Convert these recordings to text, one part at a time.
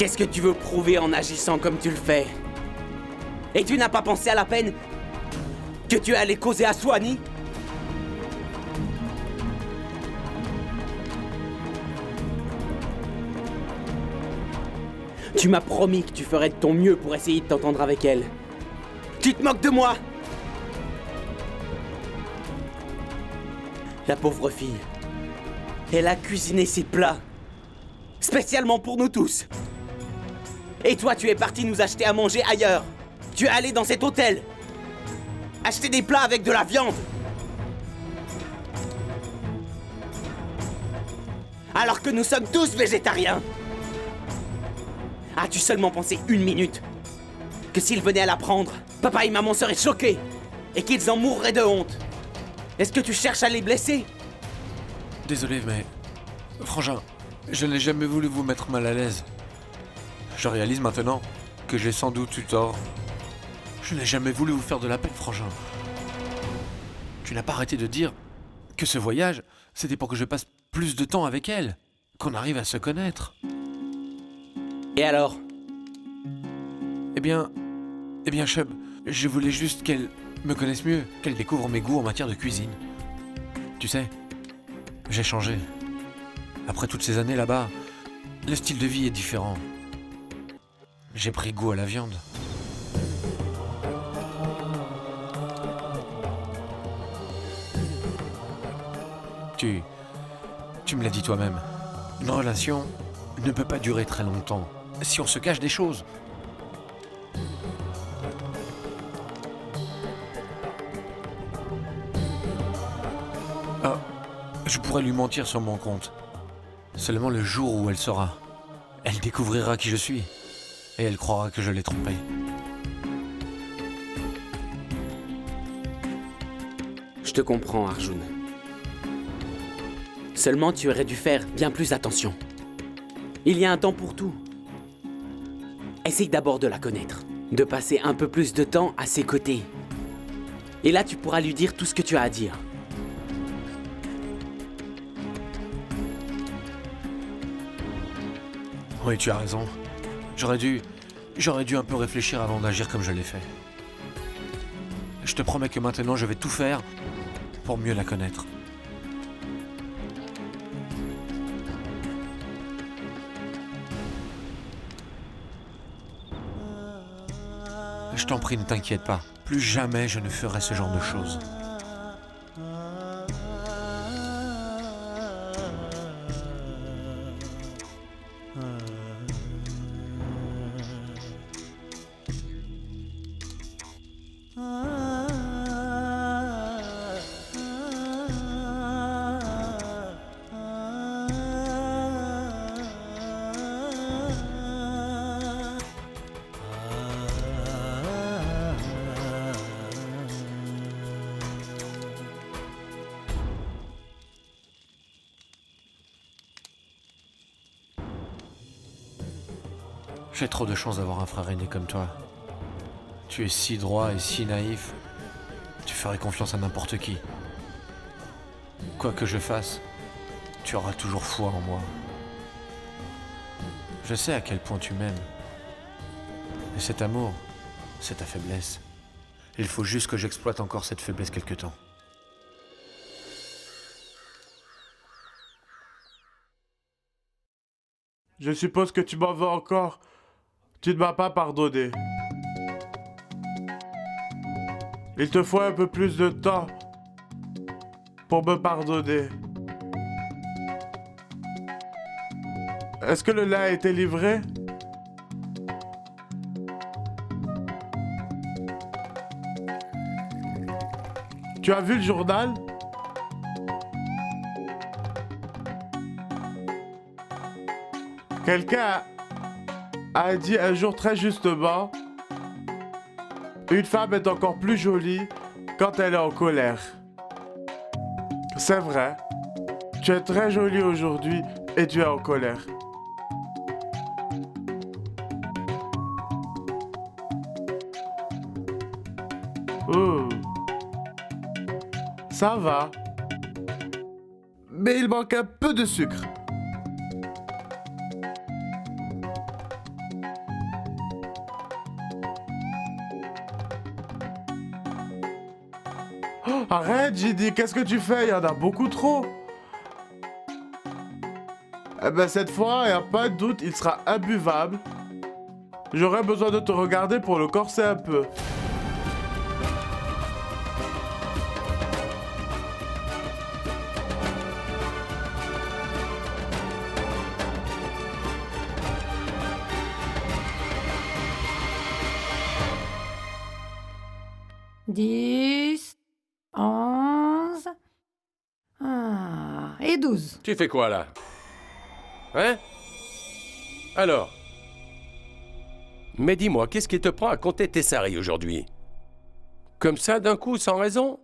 Qu'est-ce que tu veux prouver en agissant comme tu le fais? Et tu n'as pas pensé à la peine que tu allais causer à Swanee? Tu m'as promis que tu ferais de ton mieux pour essayer de t'entendre avec elle. Tu te moques de moi? La pauvre fille. Elle a cuisiné ses plats. Spécialement pour nous tous. Et toi, tu es parti nous acheter à manger ailleurs. Tu es allé dans cet hôtel. Acheter des plats avec de la viande. Alors que nous sommes tous végétariens. As-tu seulement pensé une minute que s'ils venaient à l'apprendre, papa et maman seraient choqués et qu'ils en mourraient de honte? Est-ce que tu cherches à les blesser? Désolé, mais... Frangin, je n'ai jamais voulu vous mettre mal à l'aise. Je réalise maintenant que j'ai sans doute eu tort. Je n'ai jamais voulu vous faire de la peine, Frangin. Tu n'as pas arrêté de dire que ce voyage, c'était pour que je passe plus de temps avec elle, qu'on arrive à se connaître. Et alors? Eh bien, Chub, je voulais juste qu'elle me connaisse mieux, qu'elle découvre mes goûts en matière de cuisine. Tu sais, j'ai changé. Après toutes ces années là-bas, le style de vie est différent. J'ai pris goût à la viande. Tu me l'as dit toi-même. Une relation ne peut pas durer très longtemps si on se cache des choses. Ah, je pourrais lui mentir sur mon compte. Seulement le jour où elle saura, elle découvrira qui je suis et elle croira que je l'ai trompée. Je te comprends, Arjun. Seulement, tu aurais dû faire bien plus attention. Il y a un temps pour tout. Essaye d'abord de la connaître, de passer un peu plus de temps à ses côtés. Et là, tu pourras lui dire tout ce que tu as à dire. Oui, tu as raison. J'aurais dû un peu réfléchir avant d'agir comme je l'ai fait. Je te promets que maintenant, je vais tout faire pour mieux la connaître. Je t'en prie, ne t'inquiète pas. Plus jamais je ne ferai ce genre de choses. J'ai trop de chance d'avoir un frère aîné comme toi. Tu es si droit et si naïf. Tu ferais confiance à n'importe qui. Quoi que je fasse, tu auras toujours foi en moi. Je sais à quel point tu m'aimes. Et cet amour, c'est ta faiblesse. Il faut juste que j'exploite encore cette faiblesse quelque temps. Je suppose que tu m'en veux encore. Tu ne m'as pas pardonné. Il te faut un peu plus de temps pour me pardonner. Est-ce que le lait a été livré? Tu as vu le journal? Quelqu'un a dit un jour très justement, une femme est encore plus jolie quand elle est en colère. C'est vrai. Tu es très jolie aujourd'hui et tu es en colère. Oh. Ça va. Mais il manque un peu de sucre. Oh, arrête, j'ai dit, qu'est-ce que tu fais? Il y en a beaucoup trop. Eh ben, cette fois, il n'y a pas de doute, il sera imbuvable. J'aurais besoin de te regarder pour le corser un peu. Dix, 11 et 12. Tu fais quoi là? Hein? Alors? Mais dis-moi, qu'est-ce qui te prend à compter tes saris aujourd'hui? Comme ça, d'un coup, sans raison?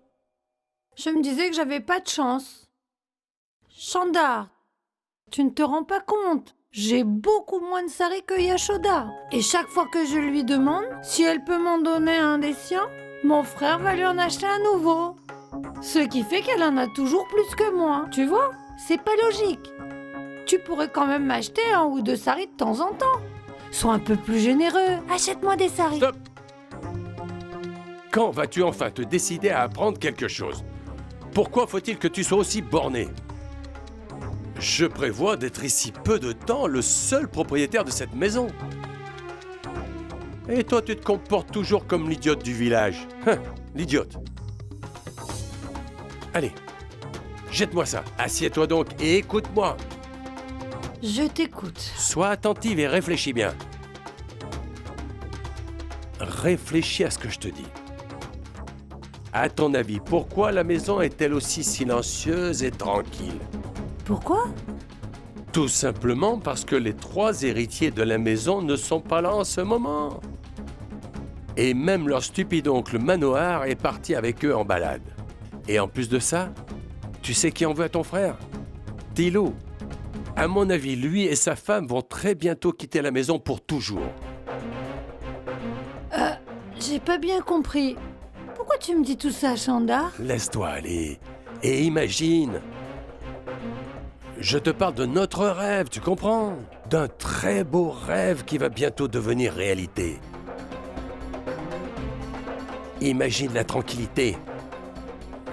Je me disais que j'avais pas de chance. Chanda, tu ne te rends pas compte. J'ai beaucoup moins de saris que Yashoda. Et chaque fois que je lui demande si elle peut m'en donner un des siens, mon frère va lui en acheter un nouveau. Ce qui fait qu'elle en a toujours plus que moi. Tu vois, c'est pas logique. Tu pourrais quand même m'acheter un ou deux saris de temps en temps. Sois un peu plus généreux. Achète-moi des saris. Stop! Quand vas-tu enfin te décider à apprendre quelque chose? Pourquoi faut-il que tu sois aussi borné? Je prévois d'être ici peu de temps le seul propriétaire de cette maison. Et toi, tu te comportes toujours comme l'idiote du village. L'idiote. Allez, jette-moi ça. Assieds-toi donc et écoute-moi. Je t'écoute. Sois attentive et réfléchis bien. Réfléchis à ce que je te dis. À ton avis, pourquoi la maison est-elle aussi silencieuse et tranquille? Pourquoi? Tout simplement parce que les 3 héritiers de la maison ne sont pas là en ce moment. Et même leur stupide oncle Manoir est parti avec eux en balade. Et en plus de ça, tu sais qui en veut à ton frère? Tilo. À mon avis, lui et sa femme vont très bientôt quitter la maison pour toujours. J'ai pas bien compris. Pourquoi tu me dis tout ça, Chanda? Laisse-toi aller et imagine. Je te parle de notre rêve, tu comprends? D'un très beau rêve qui va bientôt devenir réalité. Imagine la tranquillité,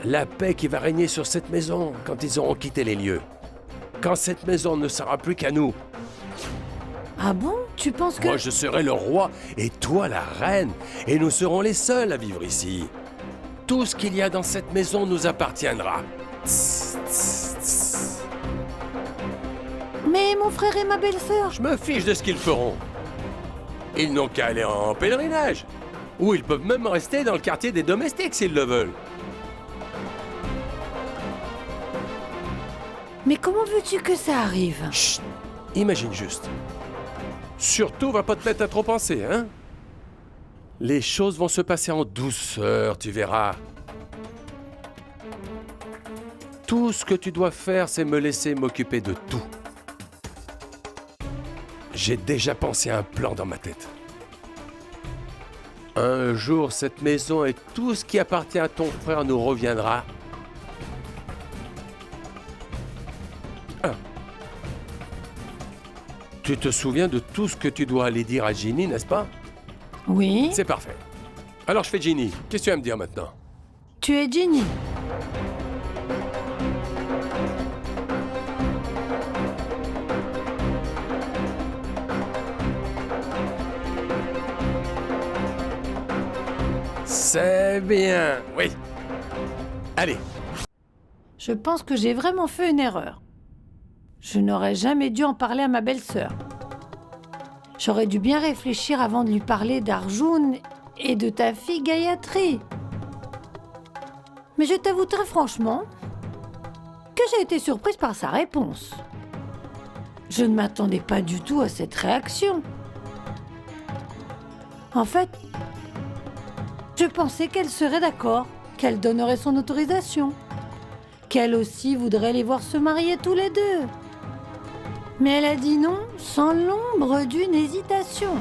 la paix qui va régner sur cette maison quand ils auront quitté les lieux. Quand cette maison ne sera plus qu'à nous. Ah bon? Tu penses que... Moi, je serai le roi et toi la reine, et nous serons les seuls à vivre ici. Tout ce qu'il y a dans cette maison nous appartiendra. Tss, tss, tss. Mais mon frère et ma belle-sœur... Je me fiche de ce qu'ils feront. Ils n'ont qu'à aller en pèlerinage. Ou ils peuvent même rester dans le quartier des domestiques s'ils le veulent. Mais comment veux-tu que ça arrive? Chut, imagine juste. Surtout, va pas te mettre à trop penser, hein? Les choses vont se passer en douceur, tu verras. Tout ce que tu dois faire, c'est me laisser m'occuper de tout. J'ai déjà pensé à un plan dans ma tête. Un jour, cette maison et tout ce qui appartient à ton frère nous reviendra. Tu te souviens de tout ce que tu dois aller dire à Ginny, n'est-ce pas? Oui? C'est parfait. Alors je fais Ginny. Qu'est-ce que tu vas me dire maintenant? Tu es Ginny. C'est bien, oui. Allez. Je pense que j'ai vraiment fait une erreur. Je n'aurais jamais dû en parler à ma belle-sœur. J'aurais dû bien réfléchir avant de lui parler d'Arjun et de ta fille Gayatri. Mais je t'avoue très franchement que j'ai été surprise par sa réponse. Je ne m'attendais pas du tout à cette réaction. En fait, je pensais qu'elle serait d'accord, qu'elle donnerait son autorisation, qu'elle aussi voudrait les voir se marier tous les deux. Mais elle a dit non sans l'ombre d'une hésitation.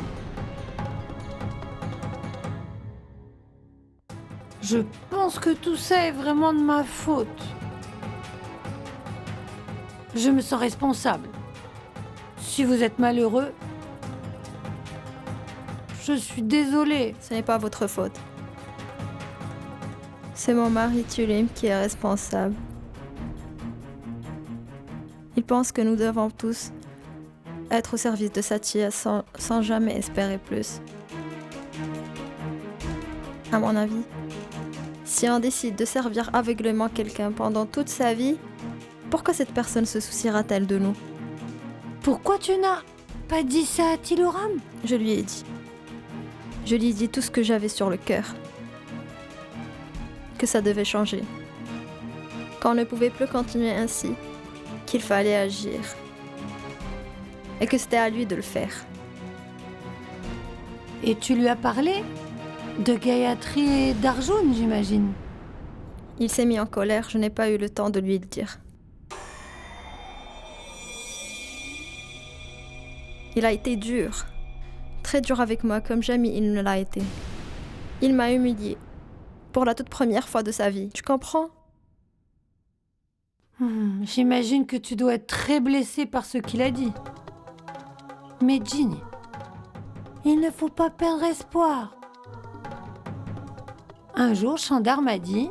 Je pense que tout ça est vraiment de ma faute. Je me sens responsable. Si vous êtes malheureux, je suis désolée. Ce n'est pas votre faute. C'est mon mari Tulim qui est responsable. Il pense que nous devons tous être au service de Satya sans jamais espérer plus. À mon avis, si on décide de servir aveuglément quelqu'un pendant toute sa vie, pourquoi cette personne se souciera-t-elle de nous? Pourquoi tu n'as pas dit ça à Tiloram? Je lui ai dit. Je lui ai dit tout ce que j'avais sur le cœur. Que ça devait changer. Qu'on ne pouvait plus continuer ainsi. Qu'il fallait agir. Et que c'était à lui de le faire. Et tu lui as parlé de Gayatri et d'Arjun, j'imagine. Il s'est mis en colère, je n'ai pas eu le temps de lui le dire. Il a été dur. Très dur avec moi, comme jamais il ne l'a été. Il m'a humiliée. Pour la toute première fois de sa vie. Tu comprends? J'imagine que tu dois être très blessée par ce qu'il a dit. Mais Ginny, il ne faut pas perdre espoir. Un jour, Chandar m'a dit,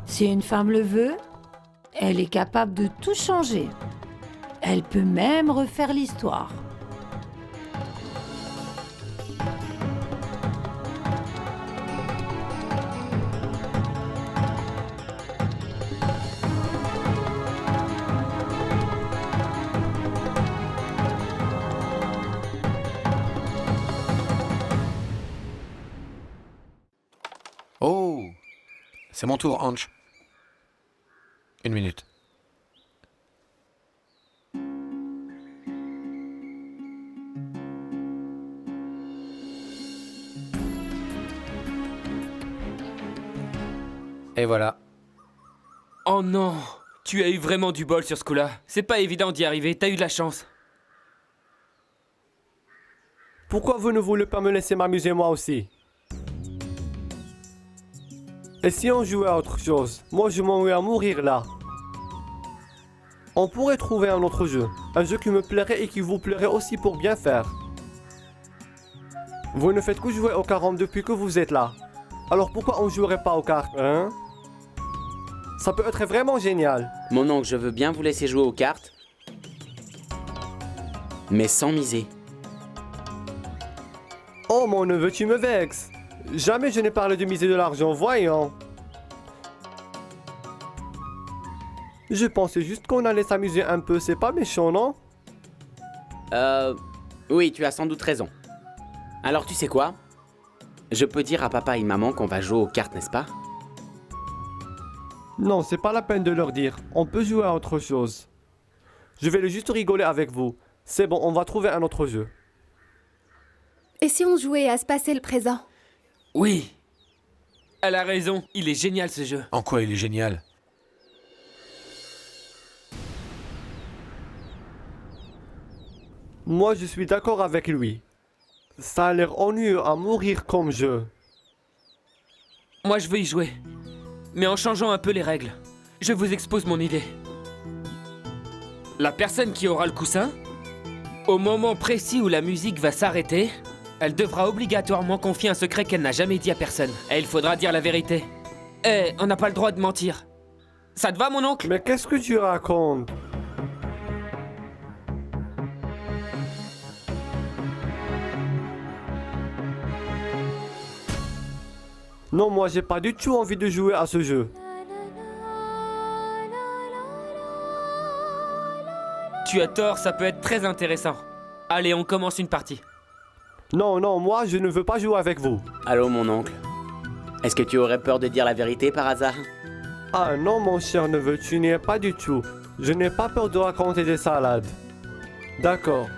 si une femme le veut, elle est capable de tout changer. Elle peut même refaire l'histoire. Oh, c'est mon tour, Ange. Une minute. Et voilà. Oh non, tu as eu vraiment du bol sur ce coup-là. C'est pas évident d'y arriver, t'as eu de la chance. Pourquoi vous ne voulez pas me laisser m'amuser moi aussi? Et si on jouait à autre chose? Moi je m'en vais à mourir là. On pourrait trouver un autre jeu. Un jeu qui me plairait et qui vous plairait aussi pour bien faire. Vous ne faites que jouer au carrom depuis que vous êtes là. Alors pourquoi on jouerait pas aux cartes, hein? Ça peut être vraiment génial. Mon oncle, je veux bien vous laisser jouer aux cartes, mais sans miser. Oh mon neveu, tu me vexes. Jamais je n'ai parlé de miser de l'argent, voyons. Je pensais juste qu'on allait s'amuser un peu, c'est pas méchant, non? Oui, tu as sans doute raison. Alors tu sais quoi? Je peux dire à papa et maman qu'on va jouer aux cartes, n'est-ce pas? Non, c'est pas la peine de leur dire. On peut jouer à autre chose. Je vais juste rigoler avec vous. C'est bon, on va trouver un autre jeu. Et si on jouait à se passer le présent? Oui. Elle a raison, il est génial ce jeu. En quoi il est génial? Moi, je suis d'accord avec lui. Ça a l'air ennuyeux à mourir comme jeu. Moi je veux y jouer. Mais en changeant un peu les règles. Je vous expose mon idée. La personne qui aura le coussin, au moment précis où la musique va s'arrêter, elle devra obligatoirement confier un secret qu'elle n'a jamais dit à personne. Et il faudra dire la vérité. Et on n'a pas le droit de mentir. Ça te va, mon oncle? Mais qu'est-ce que tu racontes? Non, moi j'ai pas du tout envie de jouer à ce jeu. Tu as tort, ça peut être très intéressant. Allez, on commence une partie. Non, non, moi je ne veux pas jouer avec vous. Allô, mon oncle. Est-ce que tu aurais peur de dire la vérité par hasard? Ah non, mon cher neveu, tu n'y es pas du tout. Je n'ai pas peur de raconter des salades. D'accord.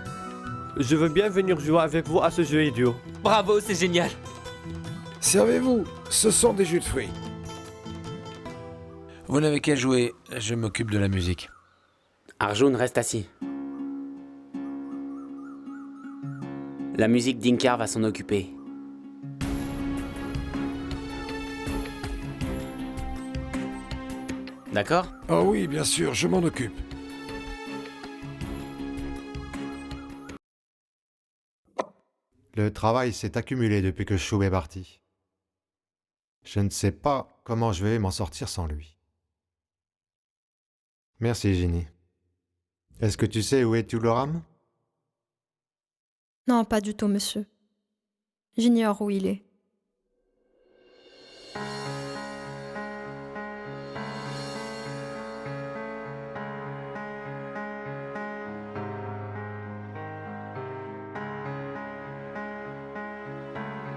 Je veux bien venir jouer avec vous à ce jeu idiot. Bravo, c'est génial. Servez-vous, ce sont des jus de fruits. Vous n'avez qu'à jouer, je m'occupe de la musique. Arjun, reste assis. La musique d'Inkar va s'en occuper. D'accord? Oh oui, bien sûr, je m'en occupe. Le travail s'est accumulé depuis que Chou est parti. Je ne sais pas comment je vais m'en sortir sans lui. Merci, Ginny. Est-ce que tu sais où est Tuloram? Non, pas du tout, monsieur. J'ignore où il est.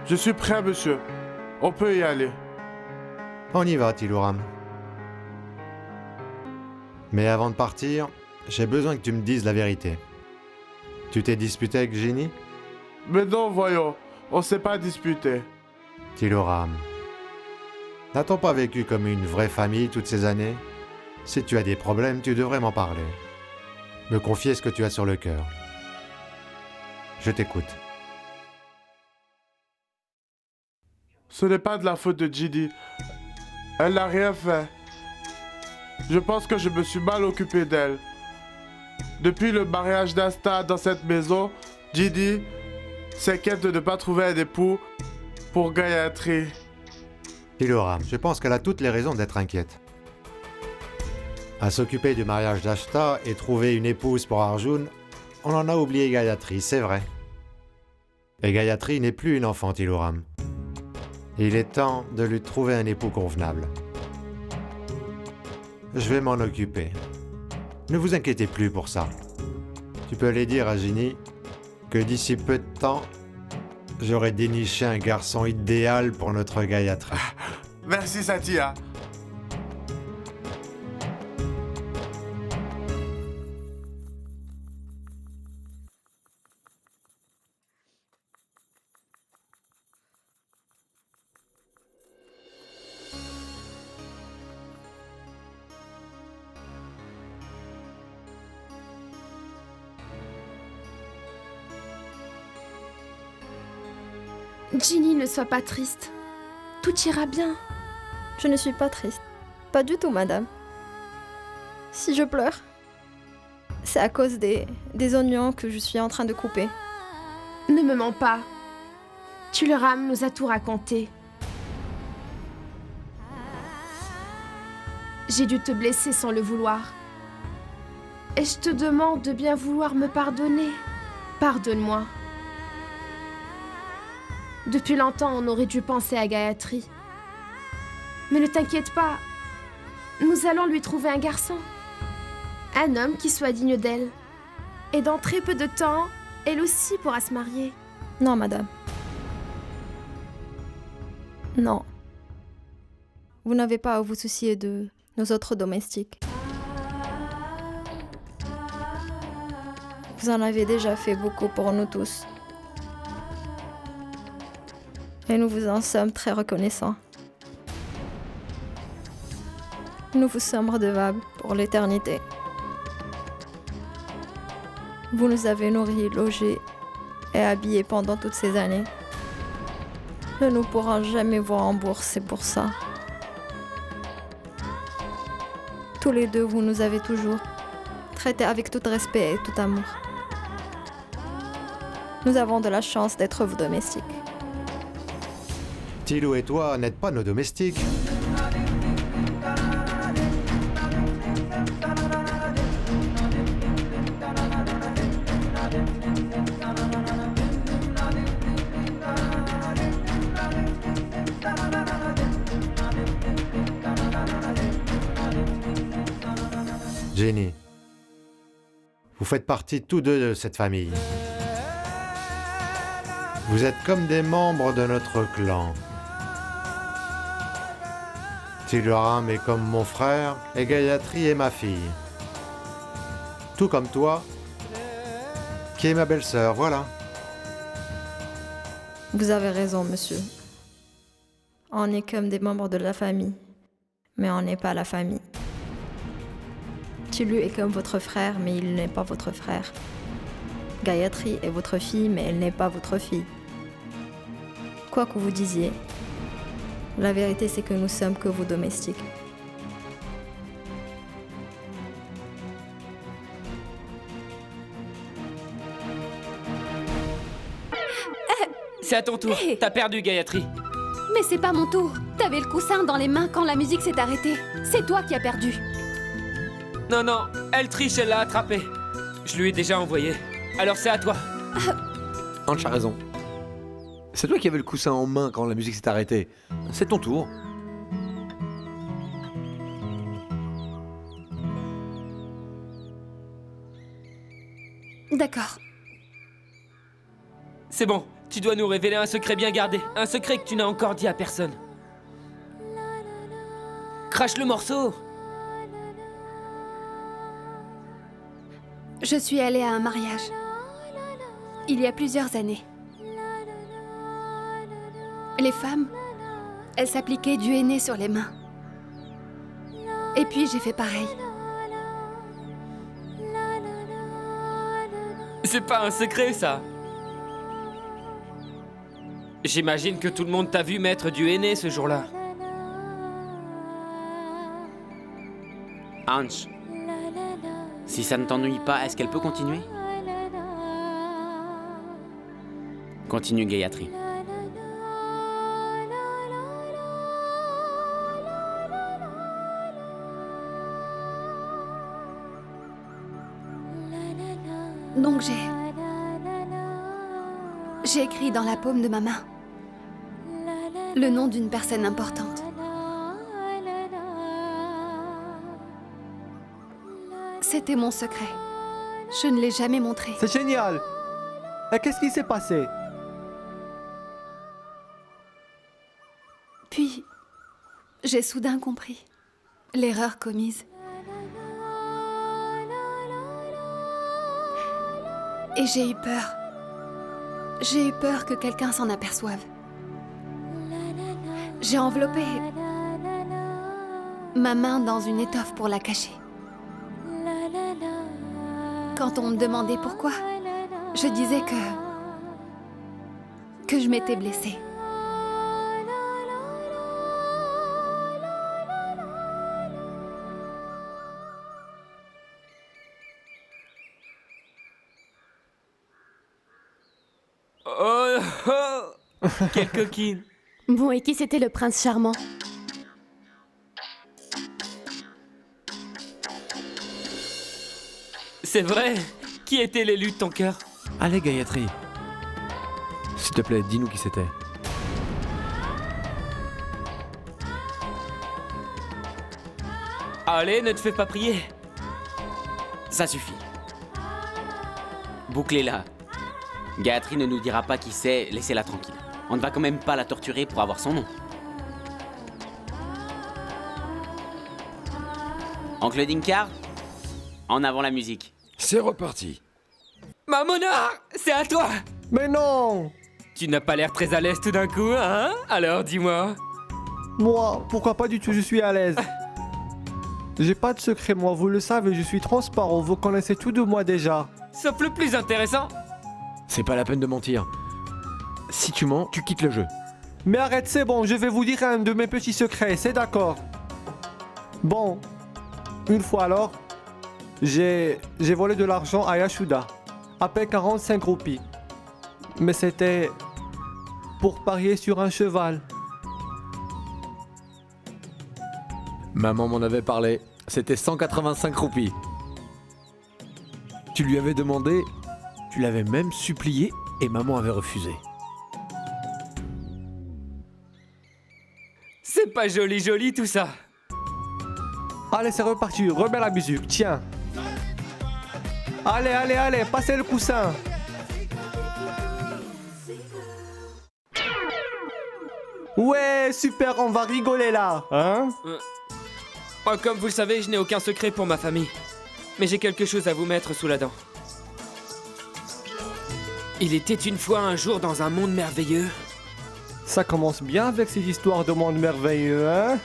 Je suis prêt, monsieur. On peut y aller. On y va, Tuloram. Mais avant de partir, j'ai besoin que tu me dises la vérité. Tu t'es disputé avec Ginny? Mais non, voyons. On s'est pas disputé. Tuloram. N'a-t-on pas vécu comme une vraie famille toutes ces années? Si tu as des problèmes, tu devrais m'en parler. Me confier ce que tu as sur le cœur. Je t'écoute. Ce n'est pas de la faute de Ginny. Elle n'a rien fait. Je pense que je me suis mal occupé d'elle. Depuis le mariage d'Asta dans cette maison, Ginny s'inquiète de ne pas trouver un époux pour Gayatri. Tuloram, je pense qu'elle a toutes les raisons d'être inquiète. À s'occuper du mariage d'Ashta et trouver une épouse pour Arjun, on en a oublié Gayatri, c'est vrai. Et Gayatri n'est plus une enfant, Tuloram. Il est temps de lui trouver un époux convenable. Je vais m'en occuper. Ne vous inquiétez plus pour ça. Tu peux aller dire à Ginny que d'ici peu de temps, j'aurai déniché un garçon idéal pour notre Gayatri. Merci, Satya. Ginny, ne sois pas triste. Tout ira bien. Je ne suis pas triste. Pas du tout, madame. Si je pleure, c'est à cause des oignons que je suis en train de couper. Ne me mens pas. Tuloram nous a tout raconté. J'ai dû te blesser sans le vouloir. Et je te demande de bien vouloir me pardonner. Pardonne-moi. Depuis longtemps, on aurait dû penser à Gayatri. Mais ne t'inquiète pas, nous allons lui trouver un garçon. Un homme qui soit digne d'elle. Et dans très peu de temps, elle aussi pourra se marier. Non, madame. Non. Vous n'avez pas à vous soucier de nos autres domestiques. Vous en avez déjà fait beaucoup pour nous tous. Et nous vous en sommes très reconnaissants. Nous vous sommes redevables pour l'éternité. Vous nous avez nourris, logés et habillés pendant toutes ces années. Nous ne pourrons jamais vous rembourser pour ça. Tous les deux, vous nous avez toujours traités avec tout respect et tout amour. Nous avons de la chance d'être vos domestiques. Tilo et toi n'êtes pas nos domestiques. Jenny, vous faites partie tous deux de cette famille. Vous êtes comme des membres de notre clan. Tuloram est comme mon frère et Gayatri est ma fille. Tout comme toi, qui est ma belle-sœur, voilà. Vous avez raison, monsieur. On est comme des membres de la famille, mais on n'est pas la famille. Tulu est comme votre frère, mais il n'est pas votre frère. Gayatri est votre fille, mais elle n'est pas votre fille. Quoi que vous disiez, la vérité c'est que nous sommes que vos domestiques. C'est à ton tour. T'as perdu, Gayatri. Mais c'est pas mon tour. T'avais le coussin dans les mains quand la musique s'est arrêtée. C'est toi qui as perdu. Non, non, elle triche, elle l'a attrapé. Je lui ai déjà envoyé. Alors c'est à toi. Ange a raison. C'est toi qui avais le coussin en main quand la musique s'est arrêtée. C'est ton tour. D'accord. C'est bon, tu dois nous révéler un secret bien gardé. Un secret que tu n'as encore dit à personne. Crache le morceau. Je suis allée à un mariage. Il y a plusieurs années. Les femmes, elles s'appliquaient du henné sur les mains. Et puis j'ai fait pareil. C'est pas un secret, ça. J'imagine que tout le monde t'a vu mettre du henné ce jour-là. Ange, si ça ne t'ennuie pas, est-ce qu'elle peut continuer? Continue, Gayatri. Donc j'ai écrit dans la paume de ma main le nom d'une personne importante. C'était mon secret. Je ne l'ai jamais montré. C'est génial. Et qu'est-ce qui s'est passé? Puis, j'ai soudain compris l'erreur commise. Et j'ai eu peur. J'ai eu peur que quelqu'un s'en aperçoive. J'ai enveloppé ma main dans une étoffe pour la cacher. Quand on me demandait pourquoi, je disais que je m'étais blessée. Oh, oh. Quelle coquine. Bon, et qui c'était le prince charmant? C'est vrai. Qui était l'élu de ton cœur? Allez, Gayatri. S'il te plaît, dis-nous qui c'était. Allez, ne te fais pas prier. Ça suffit. Bouclez-la. Gayatri ne nous dira pas qui c'est, laissez-la tranquille. On ne va quand même pas la torturer pour avoir son nom. Oncle Dinkar, en avant la musique. C'est reparti. Mamona, c'est à toi. Mais non! Tu n'as pas l'air très à l'aise tout d'un coup, hein? Alors dis-moi. Moi, pourquoi pas du tout, je suis à l'aise. J'ai pas de secret, moi, vous le savez, je suis transparent, vous connaissez tout de moi déjà. Sauf le plus intéressant. C'est pas la peine de mentir. Si tu mens, tu quittes le jeu. Mais arrête, c'est bon, je vais vous dire un de mes petits secrets, c'est d'accord. Bon, une fois alors, j'ai volé de l'argent à Yashoda, à peine 45 roupies. Mais c'était pour parier sur un cheval. Maman m'en avait parlé. C'était 185 roupies. Tu lui avais demandé, tu l'avais même supplié et maman avait refusé. C'est pas joli joli tout ça. Allez, c'est reparti, remets la musique, tiens. Allez, allez, allez, passez le coussin. Ouais, super, on va rigoler là, hein? Comme vous le savez, je n'ai aucun secret pour ma famille. Mais j'ai quelque chose à vous mettre sous la dent. Il était une fois un jour dans un monde merveilleux. Ça commence bien avec ces histoires de monde merveilleux, hein?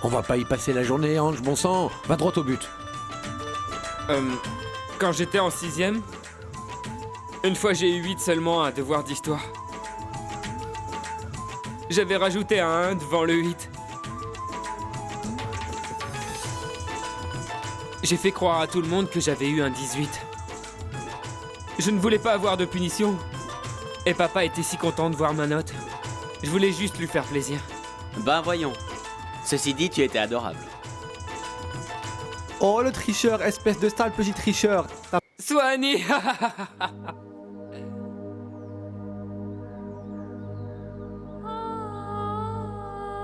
On va pas y passer la journée, Ange, bon sang. Va droit au but. Quand j'étais en 6e, une fois j'ai eu 8 seulement à un devoir d'histoire. J'avais rajouté un 1 devant le 8. J'ai fait croire à tout le monde que j'avais eu un 18. Je ne voulais pas avoir de punition. Et papa était si content de voir ma note. Je voulais juste lui faire plaisir. Ben voyons. Ceci dit, tu étais adorable. Oh, le tricheur, espèce de sale petit tricheur. Swanee.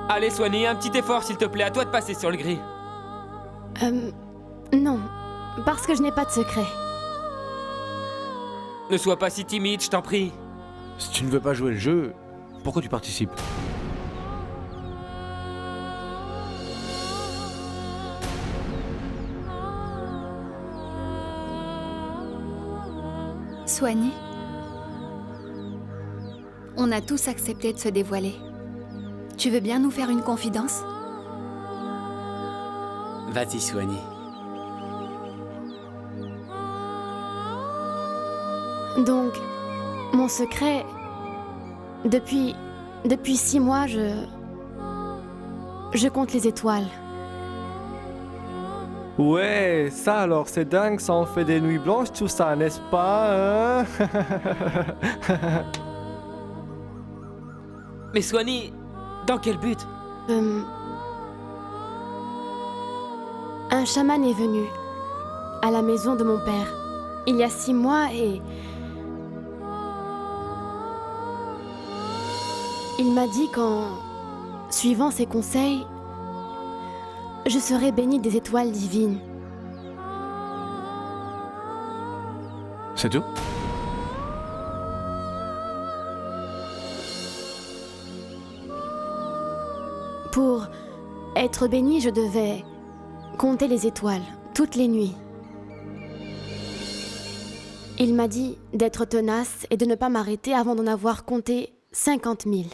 Allez, Swanee, un petit effort s'il te plaît, à toi de passer sur le gris. Non, parce que je n'ai pas de secret. Ne sois pas si timide, je t'en prie. Si tu ne veux pas jouer le jeu, pourquoi tu participes? Swanee, on a tous accepté de se dévoiler. Tu veux bien nous faire une confidence? Vas-y, Swanee. Donc, mon secret... Depuis 6 mois, je compte les étoiles. Ouais, ça alors, c'est dingue, ça en fait des nuits blanches, tout ça, n'est-ce pas, hein? Mais Swanee, dans quel but? Un chaman est venu à la maison de mon père il y a 6 mois et... Il m'a dit qu'en suivant ses conseils, je serais bénie des étoiles divines. C'est tout? Pour être bénie, je devais compter les étoiles toutes les nuits. Il m'a dit d'être tenace et de ne pas m'arrêter avant d'en avoir compté 50 000.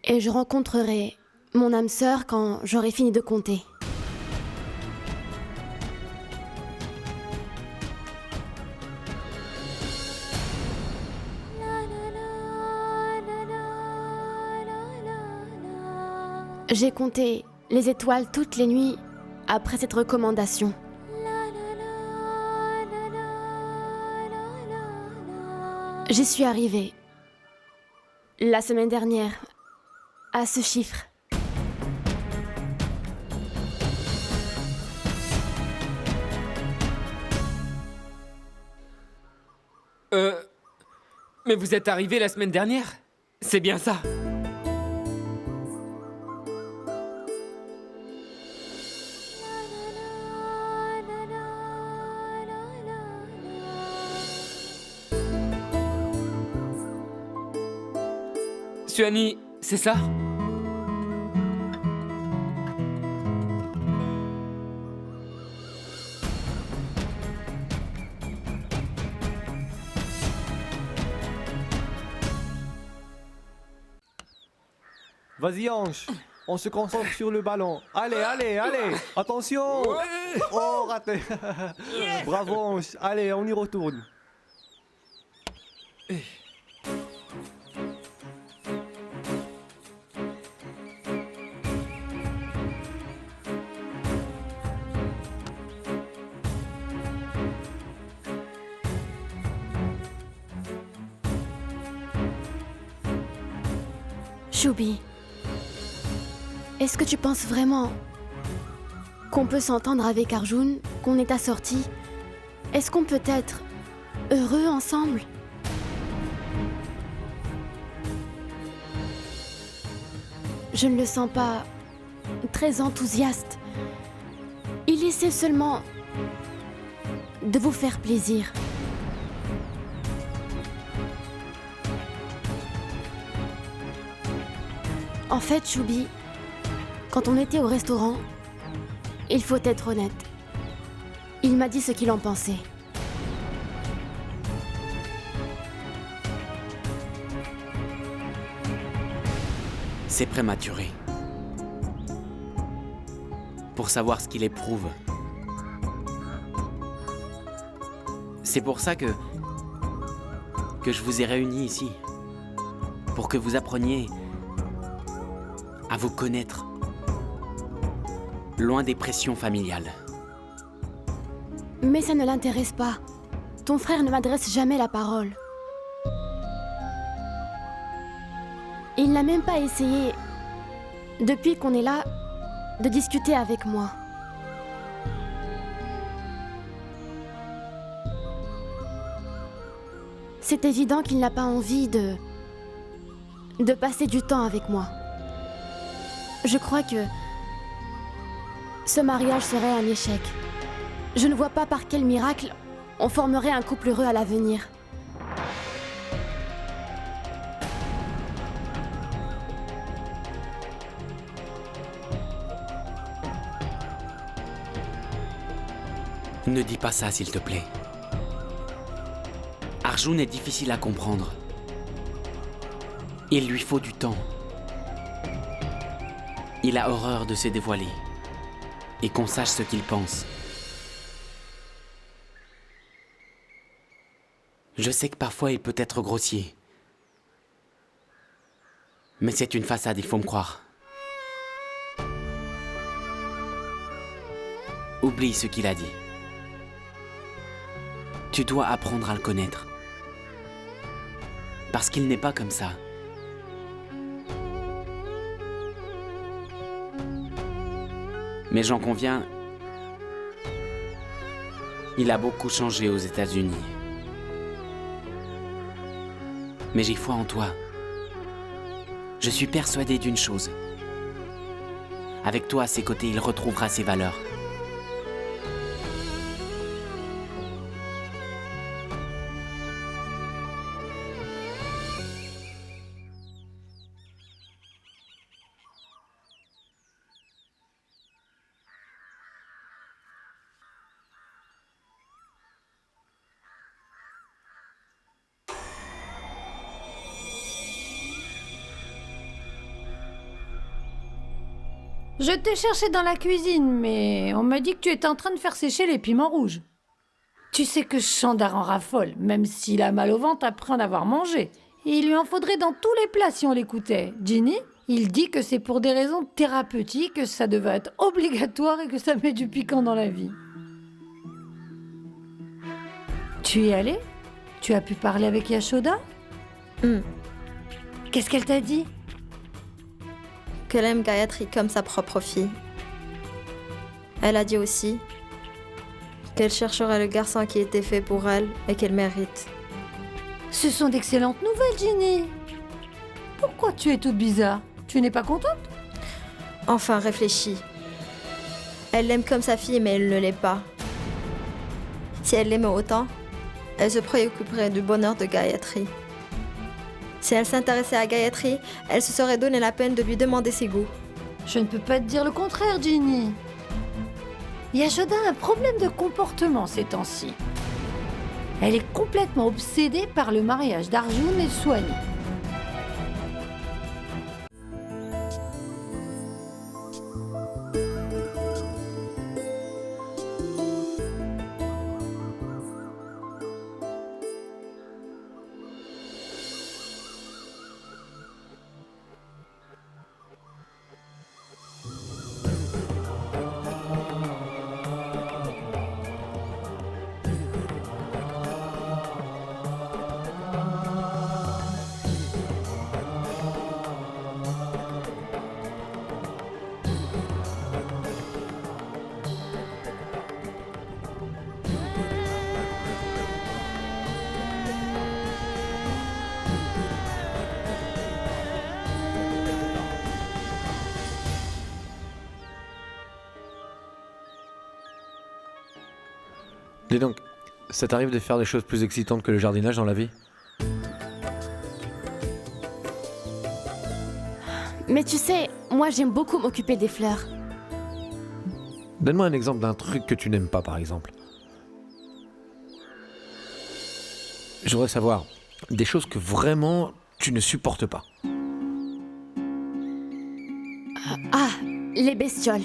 Et je rencontrerai mon âme sœur quand j'aurai fini de compter. J'ai compté les étoiles toutes les nuits après cette recommandation. J'y suis arrivée la semaine dernière à ce chiffre. Mais vous êtes arrivé la semaine dernière? C'est bien ça? Swanee, c'est ça? Vas-y, Ange, on se concentre sur le ballon. Allez, allez, allez, attention! Oh, raté! Bravo, Ange. Allez, on y retourne. Choubi, est-ce que tu penses vraiment qu'on peut s'entendre avec Arjun, qu'on est assortis? Est-ce qu'on peut être heureux ensemble? Je ne le sens pas très enthousiaste. Il essaie seulement de vous faire plaisir. En fait, Choubi, quand on était au restaurant, il faut être honnête. Il m'a dit ce qu'il en pensait. C'est prématuré. Pour savoir ce qu'il éprouve. C'est pour ça que je vous ai réunis ici. Pour que vous appreniez à vous connaître, loin des pressions familiales. Mais ça ne l'intéresse pas. ton frère ne m'adresse jamais la parole. Il n'a même pas essayé, depuis qu'on est là, de discuter avec moi. C'est évident qu'il n'a pas envie de passer du temps avec moi. Je crois que ce mariage serait un échec. Je ne vois pas par quel miracle on formerait un couple heureux à l'avenir. Ne dis pas ça, s'il te plaît. Arjun est difficile à comprendre. Il lui faut du temps. Il a horreur de se dévoiler et qu'on sache ce qu'il pense. Je sais que parfois il peut être grossier. Mais c'est une façade, il faut me croire. Oublie ce qu'il a dit. Tu dois apprendre à le connaître. Parce qu'il n'est pas comme ça. Mais j'en conviens, il a beaucoup changé aux États-Unis. Mais j'y foi en toi. Je suis persuadé d'une chose. Avec toi à ses côtés, il retrouvera ses valeurs. Je t'ai cherché dans la cuisine, mais on m'a dit que tu étais en train de faire sécher les piments rouges. Tu sais que Chandar en raffole, même s'il a mal au ventre après en avoir mangé. Et il lui en faudrait dans tous les plats si on l'écoutait. Ginny, il dit que c'est pour des raisons thérapeutiques, que ça devait être obligatoire et que ça met du piquant dans la vie. Tu y es allé? Tu as pu parler avec Yashoda? Qu'est-ce qu'elle t'a dit? Qu'elle aime Gayatri comme sa propre fille. Elle a dit aussi qu'elle chercherait le garçon qui était fait pour elle et qu'elle mérite. Ce sont d'excellentes nouvelles, Ginny. Pourquoi tu es toute bizarre? Tu n'es pas contente? Enfin, réfléchis. Elle l'aime comme sa fille, mais elle ne l'est pas. Si elle l'aimait autant, elle se préoccuperait du bonheur de Gayatri. Si elle s'intéressait à Gayatri, elle se serait donné la peine de lui demander ses goûts. Je ne peux pas te dire le contraire, Ginny. Yashoda a un problème de comportement ces temps-ci. Elle est complètement obsédée par le mariage d'Arjun et Swani. Dis donc, ça t'arrive de faire des choses plus excitantes que le jardinage dans la vie? Mais tu sais, moi j'aime beaucoup m'occuper des fleurs. Donne-moi un exemple d'un truc que tu n'aimes pas, par exemple. Je voudrais savoir des choses que vraiment tu ne supportes pas. Ah, les bestioles.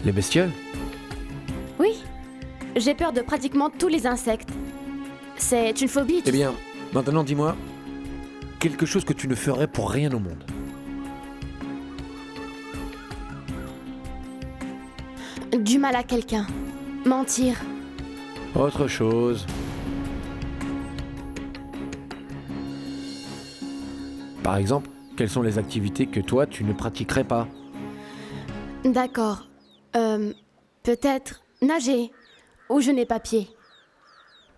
Les bestioles? Oui, j'ai peur de pratiquement tous les insectes. C'est une phobie, tu Eh bien, maintenant dis-moi quelque chose que tu ne ferais pour rien au monde. Du mal à quelqu'un. Mentir. Autre chose. Par exemple, quelles sont les activités que toi, tu ne pratiquerais pas? D'accord. Peut-être nager, ou je n'ai pas pied.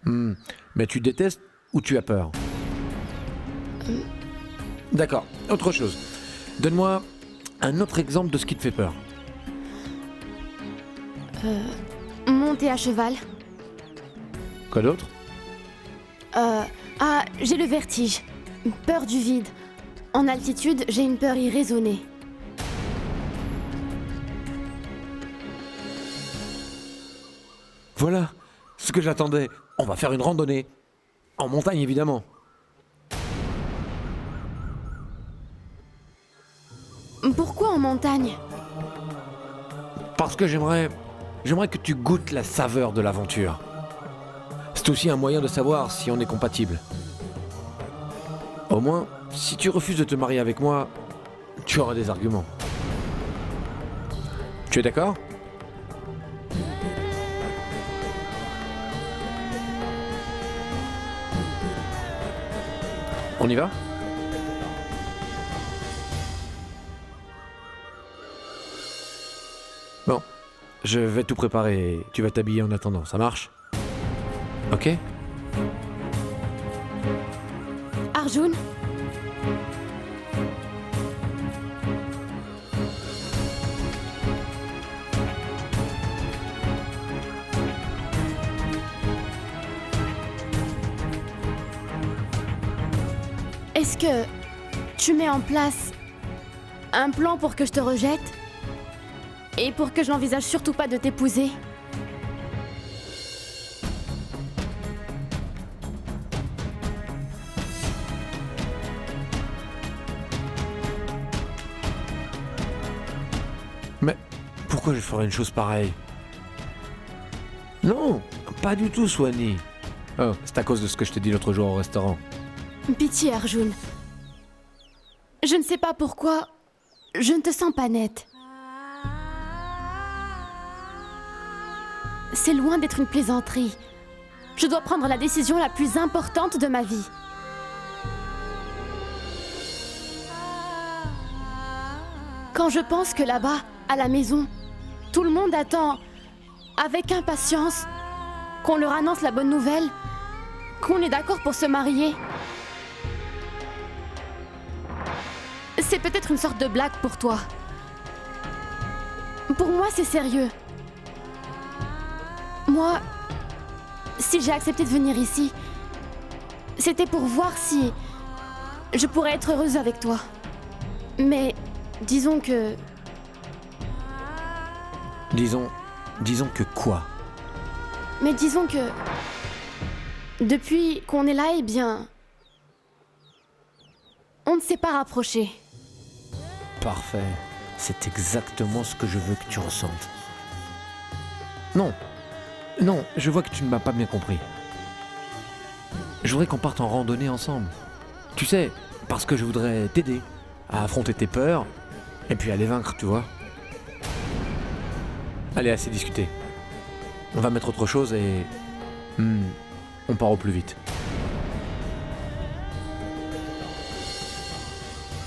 Mais tu détestes ou tu as peur? D'accord, autre chose. Donne-moi un autre exemple de ce qui te fait peur. Monter à cheval. Quoi d'autre? J'ai le vertige. Peur du vide. En altitude, j'ai une peur irraisonnée. Voilà, ce que j'attendais. On va faire une randonnée. En montagne, évidemment. Pourquoi en montagne? Parce que j'aimerais que tu goûtes la saveur de l'aventure. C'est aussi un moyen de savoir si on est compatible. Au moins, si tu refuses de te marier avec moi, tu auras des arguments. Tu es d'accord? On y va? Bon, je vais tout préparer. Tu vas t'habiller en attendant, ça marche? Ok? Arjun? Est-ce que tu mets en place un plan pour que je te rejette? Et pour que je n'envisage surtout pas de t'épouser? Mais pourquoi je ferais une chose pareille? Non, pas du tout, Swanee. Oh, c'est à cause de ce que je t'ai dit l'autre jour au restaurant. Pitié, Arjun. Je ne sais pas pourquoi, je ne te sens pas nette. C'est loin d'être une plaisanterie. Je dois prendre la décision la plus importante de ma vie. Quand je pense que là-bas, à la maison, tout le monde attend avec impatience qu'on leur annonce la bonne nouvelle, qu'on est d'accord pour se marier. C'est peut-être une sorte de blague pour toi. Pour moi, c'est sérieux. Moi, si j'ai accepté de venir ici, c'était pour voir si je pourrais être heureuse avec toi. Mais disons que... Disons que quoi? Mais disons que... Depuis qu'on est là, eh bien... On ne s'est pas rapprochés. Parfait. C'est exactement ce que je veux que tu ressentes. Non, je vois que tu ne m'as pas bien compris. Je voudrais qu'on parte en randonnée ensemble. Tu sais, parce que je voudrais t'aider à affronter tes peurs et puis à les vaincre, tu vois. Allez, assez discuté. On va mettre autre chose et... on part au plus vite.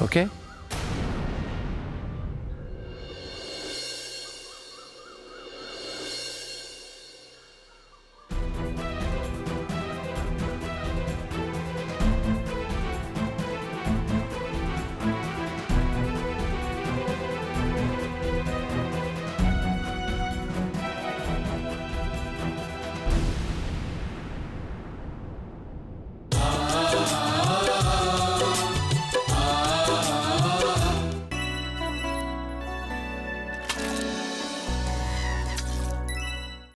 Ok ?